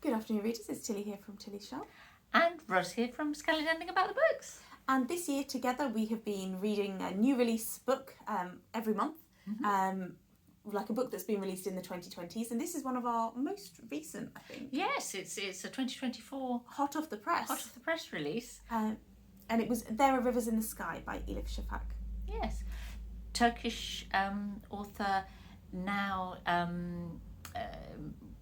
Good afternoon, readers. It's Tilly here from Tilly's Shop. And Ros here from Scallywanding About the Books. And this year together we have been reading a new release book every month. Like a book that's been released in the 2020s. And this is one of our most recent, I think. Yes, it's a 2024 Hot off the press release. And it was There Are Rivers in the Sky by Elif Shafak. Yes. Turkish author, now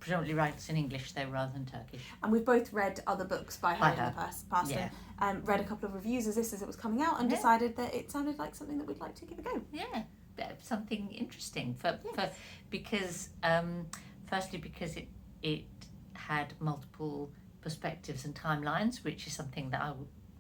predominantly writes in English though rather than Turkish. And we've both read other books by her in the past yeah. and read a couple of reviews as it was coming out and decided that it sounded like something that we'd like to give a go. Yeah, something interesting because firstly because it had multiple perspectives and timelines, which is something that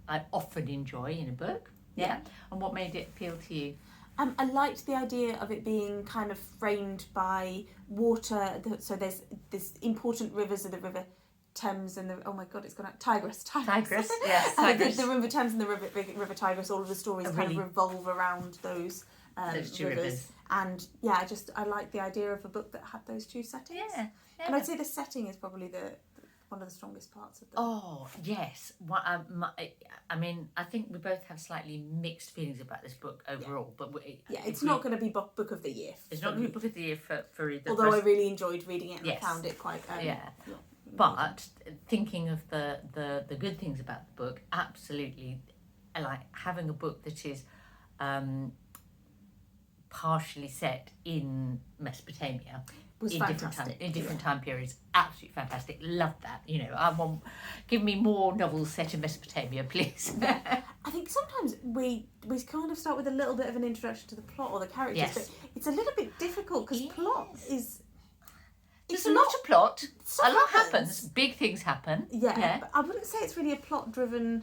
I often enjoy in a book. Yeah. And what made it appeal to you? I liked the idea of it being kind of framed by water. So there's this important rivers of the River Thames and the Tigris. Tigris, yes, Tigris. The River Thames and the River Tigris. All of the stories kind of revolve around those two rivers. And I like the idea of a book that had those two settings. Yeah. And I'd say the setting is probably one of the strongest parts of the book. Oh, yes. Well, I mean, I think we both have slightly mixed feelings about this book overall. But it's not going to be book of the year. It's not going to be book of the year for either. Although I really enjoyed reading it and I found it quite... But thinking of the good things about the book, absolutely, like having a book that is partially set in Mesopotamia was fantastic. In different time periods, absolutely fantastic. Love that. Give me more novels set in Mesopotamia, please. I think sometimes we kind of start with a little bit of an introduction to the plot or the characters, but it's a little bit difficult because plot is... There's a lot of plot. A lot happens. Big things happen. Yeah. But I wouldn't say it's really a plot-driven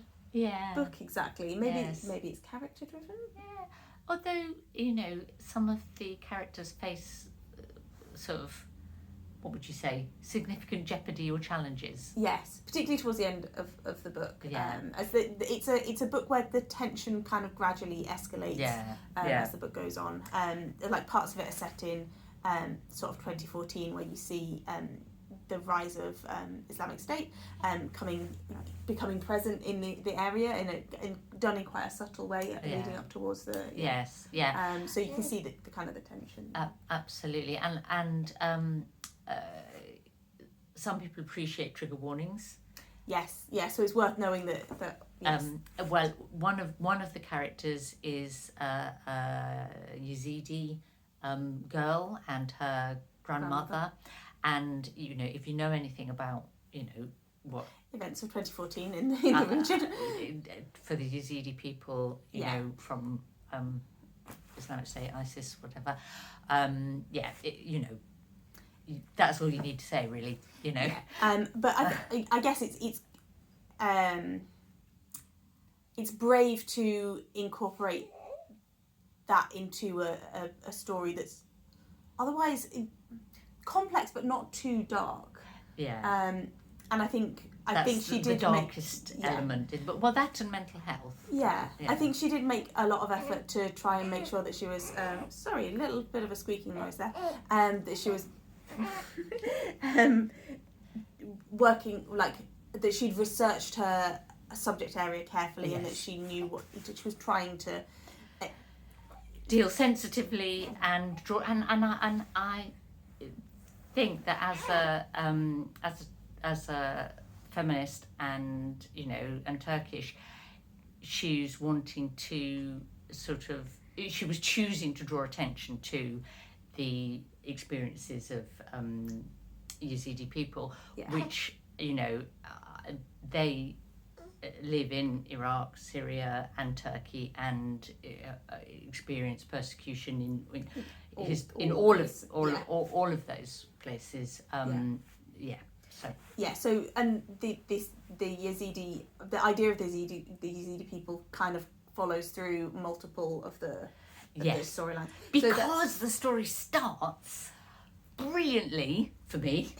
book exactly. Maybe it's character-driven. Yeah. Although, some of the characters face sort of, what would you say, significant jeopardy or challenges. Yes, particularly towards the end of the book. Yeah. It's a book where the tension kind of gradually escalates as the book goes on. Like parts of it are set in sort of 2014, where you see the rise of Islamic State becoming present in the area and done in quite a subtle way leading up towards the so you can see the kind of the tension. Absolutely, and some people appreciate trigger warnings. Yes, so it's worth knowing that. Yes. Well, one of the characters is a Yazidi girl and her grandmother. And, if you know anything about, what... events of 2014 in the region. For the Yazidi people, from Islamic State, ISIS, whatever, that's all you need to say, really, Yeah. But I guess it's brave to incorporate that into a story that's otherwise... complex but not too dark. And I think she did the darkest element. But that and mental health. Yeah, I think she did make a lot of effort to try and make sure that she was sorry, a little bit of a squeaking noise there. That she was working that she'd researched her subject area carefully and that she knew that she was trying to deal sensitively and draw and I think that as a feminist and and Turkish, she's wanting to she was choosing to draw attention to the experiences of Yazidi people, which they live in Iraq, Syria, and Turkey, and experience persecution in all of those places. So and the Yazidi, the idea of the Yazidi people kind of follows through multiple of the storylines because the story starts brilliantly for me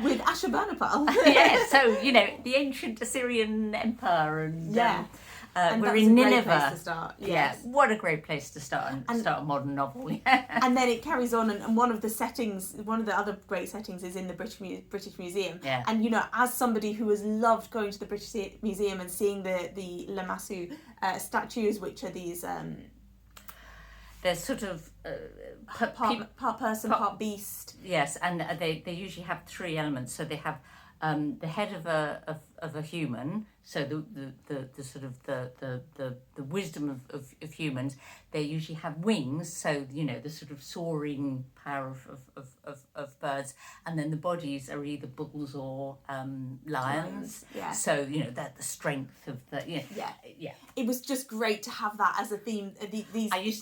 with Ashurbanipal. So the ancient Assyrian Empire and And we're that's in a great Nineveh. place to start. Yes. Yeah, what a great place to start a modern novel. And then it carries on, and one of the other great settings is in the British Museum. Yeah. And as somebody who has loved going to the British Museum and seeing the Lamassu statues, which are these there's sort of part person, part beast. Yes, and they usually have three elements. So they have the head of a human, so the sort of the wisdom of humans. They usually have wings, so the sort of soaring power of birds, and then the bodies are either bulls or lions. Yeah. So that the strength of the yeah. It was just great to have that as a theme. I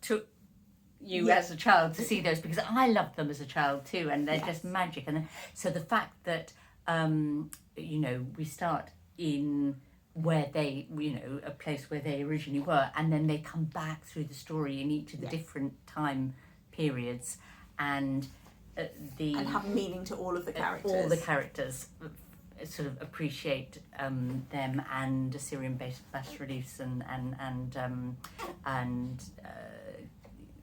took you as a child to see those because I loved them as a child too, and they're just magic. And so the fact that we start in where they a place where they originally were, and then they come back through the story in each of the different time periods, and and have meaning to all of the characters. All the characters sort of appreciate them, and Assyrian-based bas reliefs and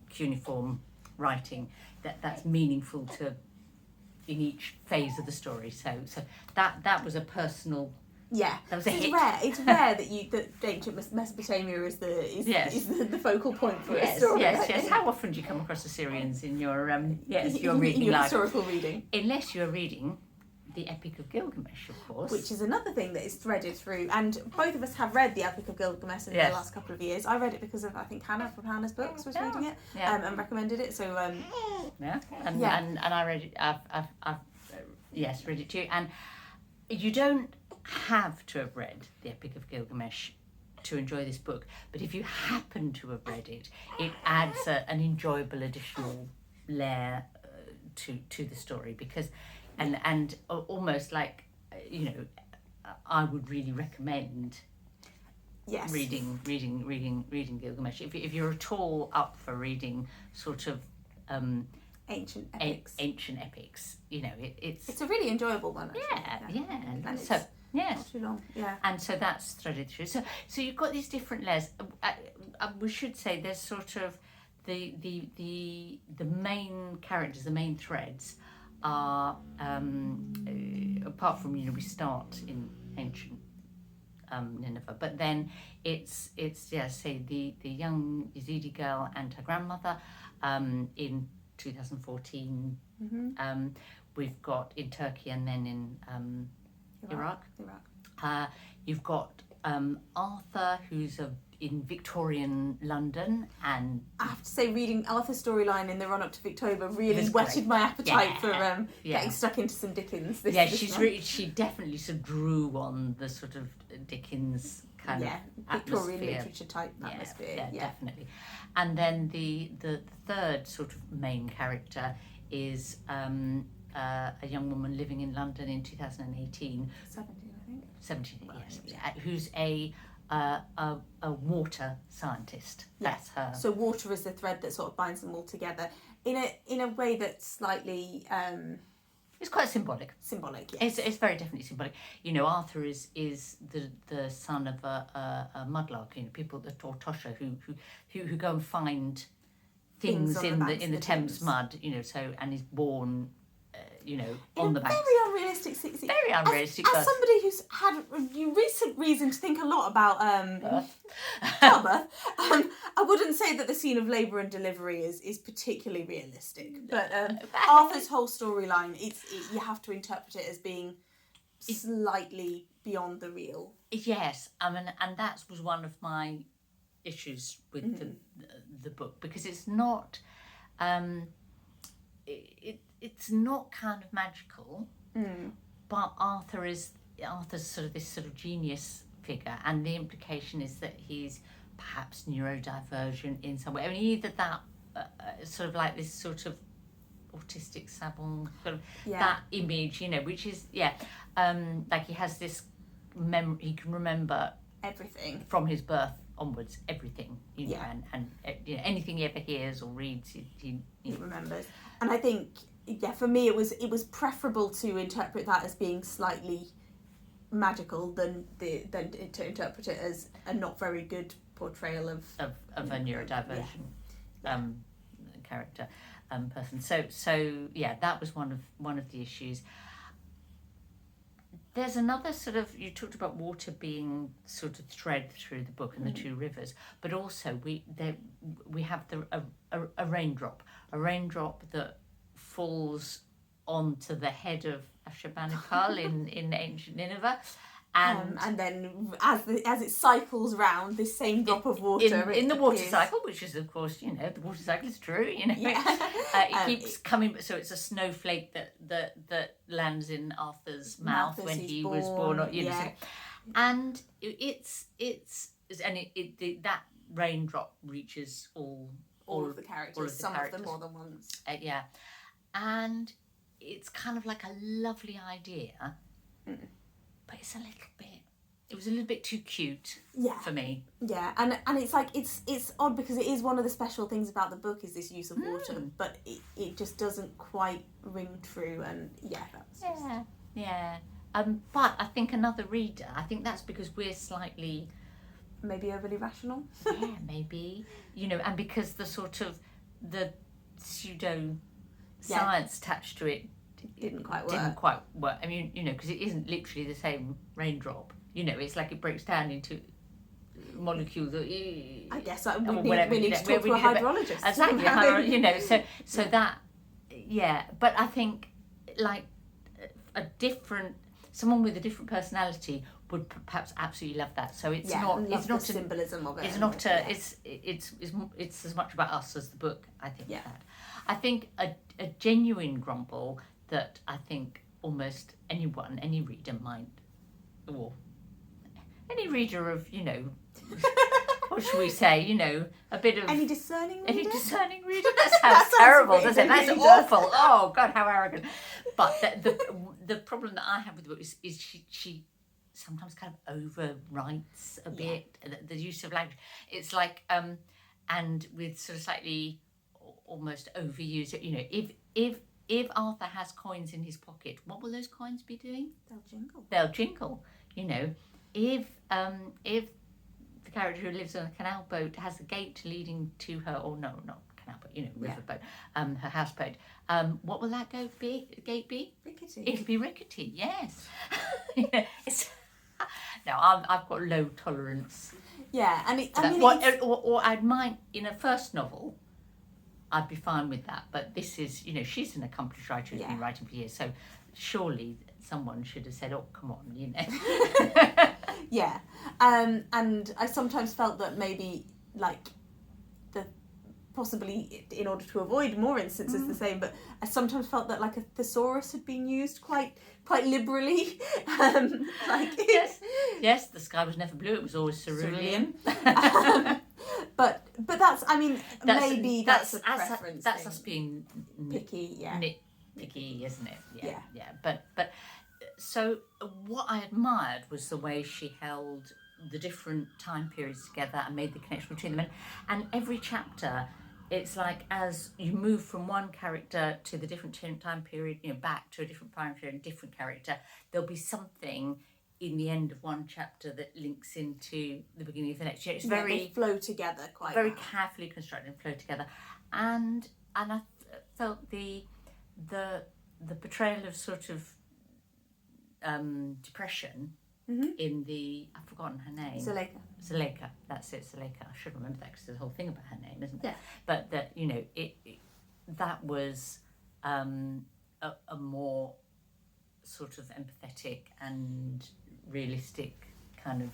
cuneiform writing that's meaningful to in each phase of the story. So that was a personal. Yeah, that was a hit. It's rare that ancient Mesopotamia is the focal point for a story. Yes. How often do you come across Assyrians in your your reading your life? Historical reading? Unless you're reading the Epic of Gilgamesh, of course. Which is another thing that is threaded through. And both of us have read the Epic of Gilgamesh in the last couple of years. I read it because of, I think, Hannah from Hannah's Books was reading it and recommended it. So and I read it. I've read it too. And you don't have to have read the Epic of Gilgamesh to enjoy this book. But if you happen to have read it, it adds an enjoyable additional layer to the story because. And almost like, I would really recommend reading Gilgamesh. If you're at all up for reading sort of ancient epics, it's a really enjoyable one. Actually. And so yes, not too long. Yeah. And so that's threaded through. So you've got these different layers. We should say there's sort of the main characters, the main threads. Are apart from we start in ancient Nineveh, but then it's say the young Yazidi girl and her grandmother in 2014. Mm-hmm. We've got in Turkey and then in Iraq. You've got Arthur, who's in Victorian London, and I have to say, reading Arthur's storyline in the run-up to Victober really whetted my appetite for getting stuck into some Dickens. She definitely sort of drew on the sort of Dickens kind of Victorian atmosphere. Literature type atmosphere. Yeah, definitely. And then the third sort of main character is a young woman living in London in 2018. 17, I think. 17, yes. Who's a water scientist. That's her. So water is the thread that sort of binds them all together in a way that's slightly. It's quite symbolic. Symbolic, yes. It's very definitely symbolic. Arthur is the son of a mudlark. People, the Tortosha, who go and find things in the Thames mud. So and is born. On the banks. Very unrealistic. Very unrealistic. As somebody who's had a recent reason to think a lot about childbirth, I wouldn't say that the scene of labour and delivery is particularly realistic. But Arthur's whole storyline, you have to interpret it as being slightly beyond the real. Yes, and that was one of my issues with the book because it's not. It's not kind of magical, but Arthur's sort of this sort of genius figure, and the implication is that he's perhaps neurodivergent in some way. I mean, either that sort of like this sort of autistic savant sort of that image, which is like he has this memory. He can remember everything from his birth onwards, everything, and anything he ever hears or reads, he remembers. And I think, for me, it was preferable to interpret that as being slightly magical than to interpret it as a not very good portrayal of a neurodivergent character person. So yeah, that was one of the issues. There's another sort of, you talked about water being sort of thread through the book and the two rivers, but also we have a raindrop that falls onto the head of Ashurbanipal in ancient Nineveh, and then as it cycles round, this same drop of water in the water cycle, which is of course, the water cycle is true, it keeps coming. So it's a snowflake that lands in Arthur's mouth when he was born, and that raindrop reaches all of the characters, some of them more than once. And it's kind of like a lovely idea. But it was a little bit too cute for me. Yeah, and it's like it's odd because it is one of the special things about the book is this use of water, but it just doesn't quite ring true, and but I think another reader, I think that's because we're slightly maybe overly rational. Maybe, and because the sort of the pseudo science attached to it didn't quite work. I mean, because it isn't literally the same raindrop. It's like it breaks down into molecules. I guess we need to talk to a hydrologist. Exactly, so that, But I think like someone with a different personality would perhaps absolutely love that. So it's not the symbolism of it. It's not it's as much about us as the book. I think that. I think a genuine grumble that I think almost anyone, any reader might, or any reader of, what should we say, a bit of... Any discerning reader? That sounds terrible, doesn't it? That's awful. Oh, God, how arrogant. But the problem that I have with the book is she sometimes kind of overwrites a bit, the use of language. It's like, and with sort of slightly almost overused, if Arthur has coins in his pocket, what will those coins be doing? They'll jingle. If the character who lives on a canal boat has a gate leading to her, or no, not canal boat, riverboat, her houseboat, what will that gate be? Rickety. It'll be rickety, yes. No, I've got low tolerance. Yeah, and I'd mind in a first novel, I'd be fine with that. But this is, she's an accomplished writer who's been writing for years, so surely someone should have said, "Oh, come on," Yeah, and I sometimes felt that maybe possibly in order to avoid more instances the same, but I sometimes felt that like a thesaurus had been used quite liberally. Yes, the sky was never blue; it was always cerulean. But that's, I mean, maybe that's a preference. That's us being picky, nitpicky, isn't it? Yeah. But so what I admired was the way she held the different time periods together and made the connection between them. And every chapter, it's like as you move from one character to the different time period, back to a different time period and different character, there'll be something in the end of one chapter that links into the beginning of the next year. It's they flow together quite very well. Carefully constructed and flow together. And I felt the portrayal of sort of depression in I've forgotten her name. Zuleika, that's it, Zuleika. I should remember that because there's a whole thing about her name, isn't there? Yeah. But that, that was a more sort of empathetic and realistic kind of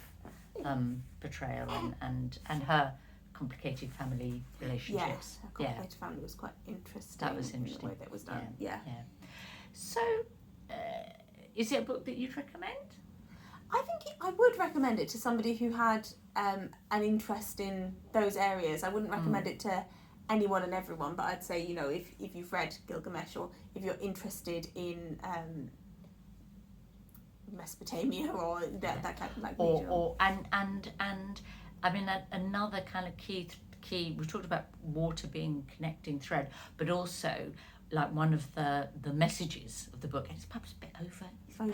portrayal and her complicated family relationships. Yes, her complicated family was quite interesting. That was interesting. In the way that was done. Yeah. So, is it a book that you'd recommend? I think I would recommend it to somebody who had an interest in those areas. I wouldn't recommend it to anyone and everyone, but I'd say, if you've read Gilgamesh or if you're interested in Mesopotamia or that kind of region. And I mean another kind of key we talked about water being connecting thread, but also like one of the messages of the book, and it's perhaps a bit over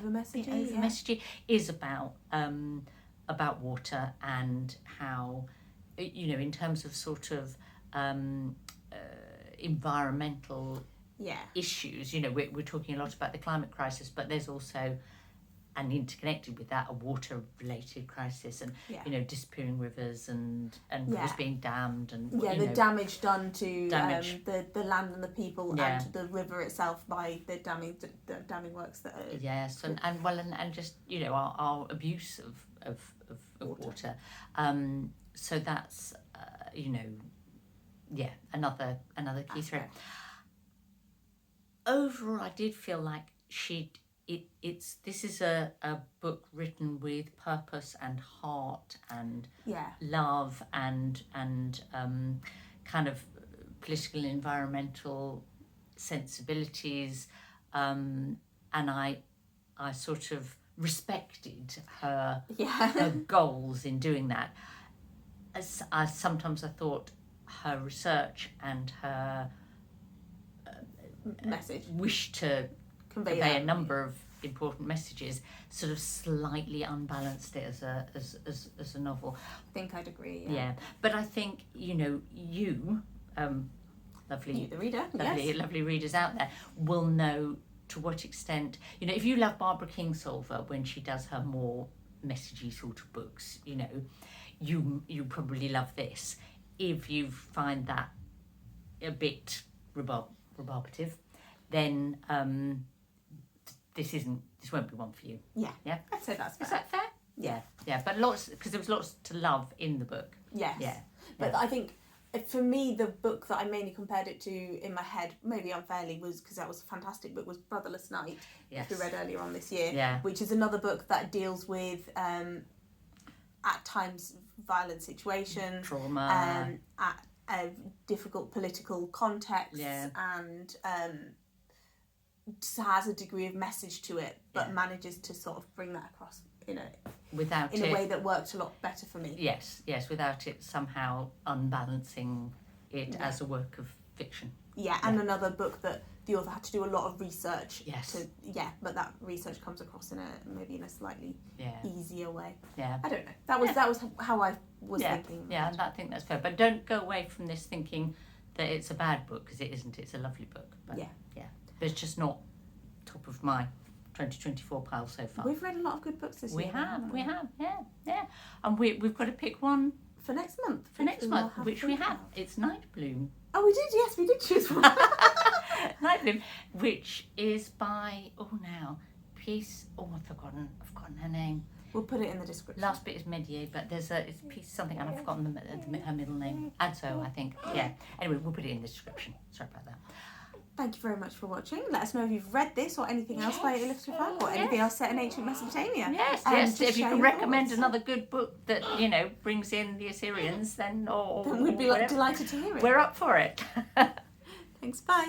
messagey, is about water and how, you know, in terms of sort of environmental issues, you know, we're talking a lot about the climate crisis, but there's also, and interconnected with that, a water-related crisis, and you know, disappearing rivers and rivers being dammed, and the damage done to the land and the people and to the river itself by the damming works that are and just, you know, our abuse of water. So that's you know, another key thread. Overall, I did feel like this is a book written with purpose and heart and love and kind of political and environmental sensibilities, and I sort of respected her goals in doing that. As sometimes I thought her research and her message wish to convey a number of important messages sort of slightly unbalanced it as a novel. I think I'd agree. But I think, you know, you lovely readers out there will know to what extent, you know, if you love Barbara Kingsolver when she does her more messagey sort of books, you know, you probably love this. If you find that a bit rebarbative, then this won't be one for you. Yeah, I'd say that's fair. Is that fair? Yeah, but because there was lots to love in the book. Yes. But I think for me, the book that I mainly compared it to in my head, maybe unfairly, was, because that was a fantastic book, was Brotherless Night, which we read earlier on this year, which is another book that deals with at times violent situations, trauma, at a difficult political context, and has a degree of message to it, but manages to sort of bring that across in a way that worked a lot better for me. Yes, without it somehow unbalancing it as a work of fiction. And another book that the author had to do a lot of research. But that research comes across maybe in a slightly easier way. I don't know. That was how I was thinking. And I think that's fair. But don't go away from this thinking that it's a bad book, because it isn't. It's a lovely book. But but it's just not top of my 2024 pile so far. We've read a lot of good books this year. We have, and we've got to pick one for next month. Which we have. It's Night Bloom. Oh, we did. Yes, we did choose one. Night Bloom, which is by Peace. Oh, I've forgotten her name. We'll put it in the description. Last bit is Medie, but it's Peace something, and I've forgotten her middle name. Adzo, I think. Anyway, we'll put it in the description. Sorry about that. Thank you very much for watching. Let us know if you've read this or anything else by Elif Shafak, or anything else set in ancient Mesopotamia. Yes. If you can recommend another good book that, you know, brings in the Assyrians, then we'd be delighted to hear it. We're up for it. Thanks. Bye.